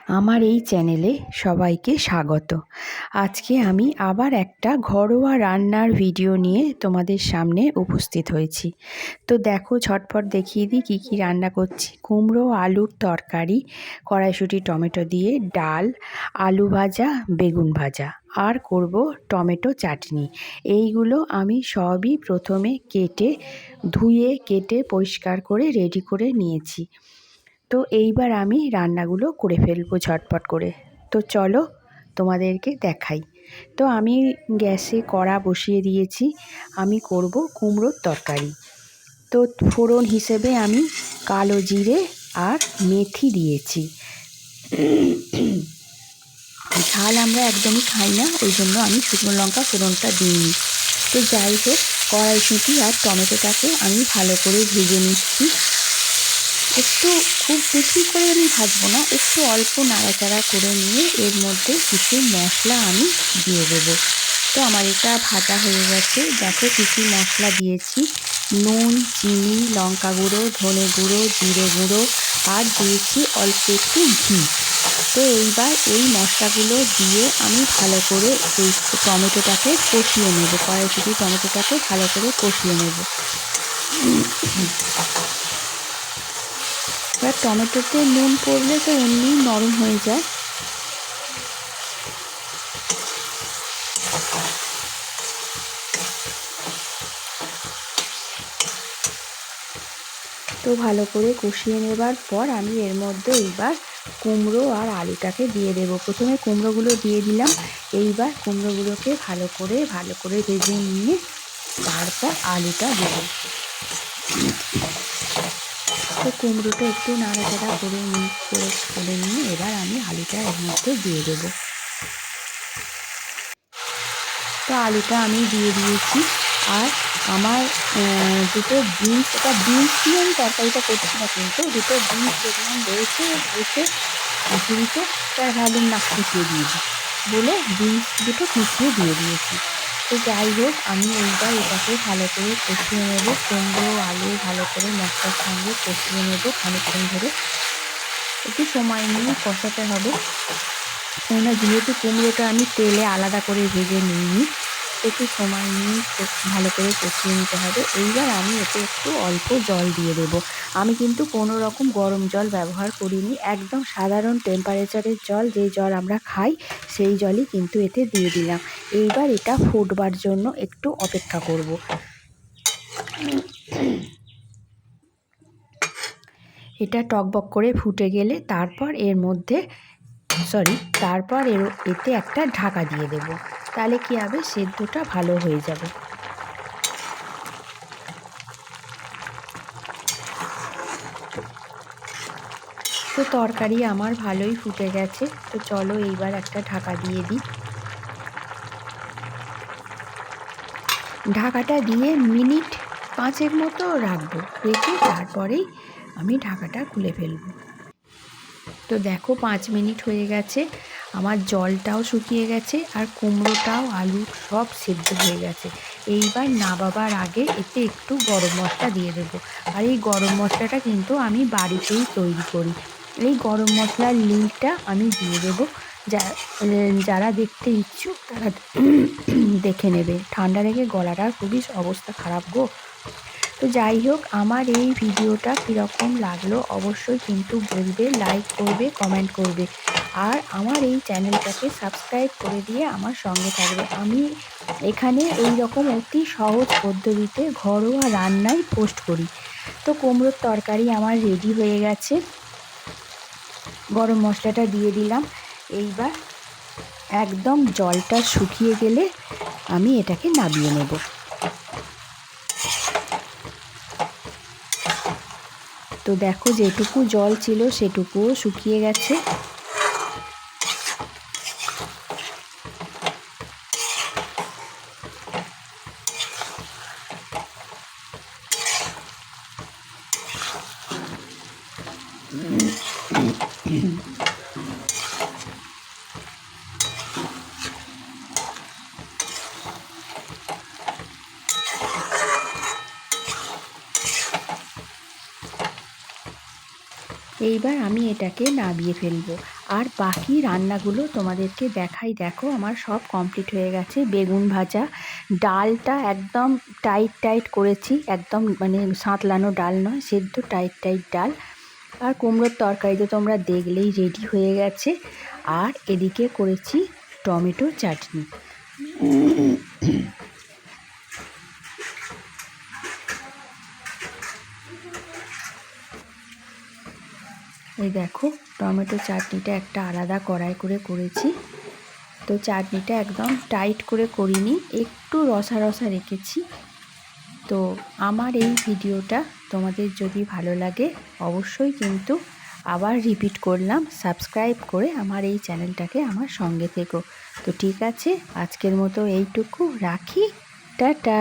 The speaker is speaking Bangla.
আমার এই চ্যানেলে সবাইকে স্বাগত। আজকে আমি আবার একটা ঘরোয়া রান্নার ভিডিও নিয়ে তোমাদের সামনে উপস্থিত হয়েছি। তো দেখো, ঝটপট দেখিয়ে দিই কী কী রান্না করছি। কুমড়ো আলুর তরকারি, কড়াইশুঁটি টমেটো দিয়ে ডাল, আলু ভাজা, বেগুন ভাজা, আর করব টমেটো চাটনি। এইগুলো আমি সবই প্রথমে ধুয়ে কেটে পরিষ্কার করে রেডি করে নিয়েছি। তো এইবার আমি রান্নাগুলো করে ফেলবো ঝটপট করে। তো চলো তোমাদেরকে দেখাই। তো আমি গ্যাসে কড়া বসিয়ে দিয়েছি। আমি করব কুমড়োর তরকারি। তো ফোড়ন হিসেবে আমি কালো জিরে আর মেথি দিয়েছি। ঝাল আমরা একদমই খাই না, ওই জন্য আমি শুকনো লঙ্কা ফোড়নটা দিইনি। তো যাই হোক, কড়াইশুঁটি আর টমেটোটাকে আমি ভালো করে ভেজে নিচ্ছি। একটু খুব বেশি করে আমি ভাজবো না, একটু অল্প নাড়াচাড়া করে নিয়ে এর মধ্যে কিছু মশলা আমি দিয়ে দেবো। তো আমার এটা ভাজা হয়ে গেছে। দেখো কী কী মশলা দিয়েছি: নুন, চিনি, লঙ্কা গুঁড়ো, ধনে গুঁড়ো, জিরে গুঁড়ো, আর দিয়েছি অল্প একটু ঘি। তো এইবার এই মশলাগুলো দিয়ে আমি ভালো করে এই টমেটোটাকে কষিয়ে নেব। কড়াইশুঁটি টমেটোটাকে ভালো করে কষিয়ে নেব। এবার টমেটোতে নুন পড়লে তো এমনিই নরম হয়ে যায়। তো ভালো করে কষিয়ে নেবার পর আমি এর মধ্যে এইবার কুমড়ো আর আলুটাকে দিয়ে দেব। প্রথমে কুমড়োগুলো দিয়ে দিলাম। এইবার কুমড়োগুলোকে ভালো করে ভেজে নিয়ে তারপর আলুটা দেব। তো কুমড়োটা একটু নাড়াচাড়া করে নিয়ে এবার আমি আলুটা এর মধ্যে দিয়ে দেবো। তো আলুটা আমি দিয়ে দিয়েছি। আর আমার দুটো বিনস, এটা বিনস দিয়ে আমি তরকারিটা করছি না, কিন্তু দুটো বিনস দেখলাম রয়েছে ঝুড়িতে, তাই ভাবলাম না কুচিয়ে দিয়েছি বলে বিনস দুটো কুচিয়ে দিয়ে দিয়েছি। তো যাই হোক, আমি এইবার এটাকে ভালো করে কষিয়ে নেব। কুমড়ো আলু ভালো করে মশলার সঙ্গে কষিয়ে নেব খানিকক্ষণ ধরে। একটু সময় নিয়ে কষাতে হবে, কেননা যেহেতু কুমড়োটা আমি তেলে আলাদা করে ভেজে নিইনি, একটু সময় নিয়ে ভালো করে কষিয়ে নিতে হবে। এইবার আমি এতে একটু অল্প জল দিয়ে দেব। আমি কিন্তু কোনো রকম গরম জল ব্যবহার করিনি, একদম সাধারণ টেম্পারেচারের জল, যে জল আমরা খাই সেই জলই কিন্তু এতে দিয়ে দিলাম। এইবার এটা ফুটবার জন্য একটু অপেক্ষা করব। এটা টকবক করে ফুটে গেলে তারপর এতে একটা ঢাকা দিয়ে দেব। তাহলে কী হবে, সেদ্ধটা ভালো হয়ে যাবে। তো তরকারি আমার ভালোই ফুটে গেছে। তো চলো এইবার একটা ঢাকা দিয়ে দিই। ঢাকাটা দিয়ে মিনিট 5 মতো রাখবো, রেখে তারপরেই আমি ঢাকাটা খুলে ফেলবো। তো দেখো 5 মিনিট হয়ে গেছে, আমার জলটাও শুকিয়ে গেছে আর কুমড়োটাও আলু সব সেদ্ধ হয়ে গেছে। এইবার নামাবার আগে এতে একটু গরম মশলা দিয়ে দেবো। আর এই গরম মশলাটা কিন্তু আমি বাড়িতেই তৈরি করি। এই গরম মশলার লিঙ্কটা আমি দিয়ে দেবো। যারা দেখতে ইচ্ছুক তারা দেখে নেবে। ঠান্ডা লেগে গলাটার খুবই অবস্থা খারাপ গো। তো যাই হোক, আমার এই ভিডিওটা কীরকম লাগলো অবশ্যই কিন্তু বলবে, লাইক করবে, কমেন্ট করবে, আর আমার এই চ্যানেলটাকে সাবস্ক্রাইব করে দিয়ে আমার সঙ্গে থাকবে। আমি এখানে এই রকম অতি সহজ পদ্ধতিতে ঘরোয়া রান্নাই পোস্ট করি। তো কুমড়োর তরকারি আমার রেডি হয়ে গেছে। গরম মশলাটা দিয়ে দিলাম। এইবার একদম জলটা শুকিয়ে গেলে আমি এটাকে নামিয়ে নেব। তো দেখো, যেটুকু জল ছিল সেটুকুও শুকিয়ে গেছে। এইবার আমি এটাকে নামিয়ে ফেলবো। আর বাকি রান্নাগুলো তোমাদেরকে দেখাই। দেখো আমার সব কমপ্লিট হয়ে গেছে। বেগুন ভাজা, ডালটা একদম টাইট টাইট করেছি, একদম মানে সাঁতলানো ডাল নয়, সেদ্ধ টাইট টাইট ডাল। আর কুমড়োর তরকারি তো তোমরা দেখলেই রেডি হয়ে গেছে। আর এদিকে করেছি টমেটো চাটনি। এই দেখো টমেটো চাটনিটা একটা আলাদা কড়াই করে করেছি। তো চাটনিটা একদম টাইট করে করিনি, একটু রসা রসা রেখেছি। তো আমার এই ভিডিওটা তোমাদের যদি ভালো লাগে অবশ্যই কিন্তু আবার রিপিট করলাম, সাবস্ক্রাইব করে আমার এই চ্যানেলটাকে আমার সঙ্গে থেকো। তো ঠিক আছে, আজকের মতো এইটুকু রাখি, টাটা।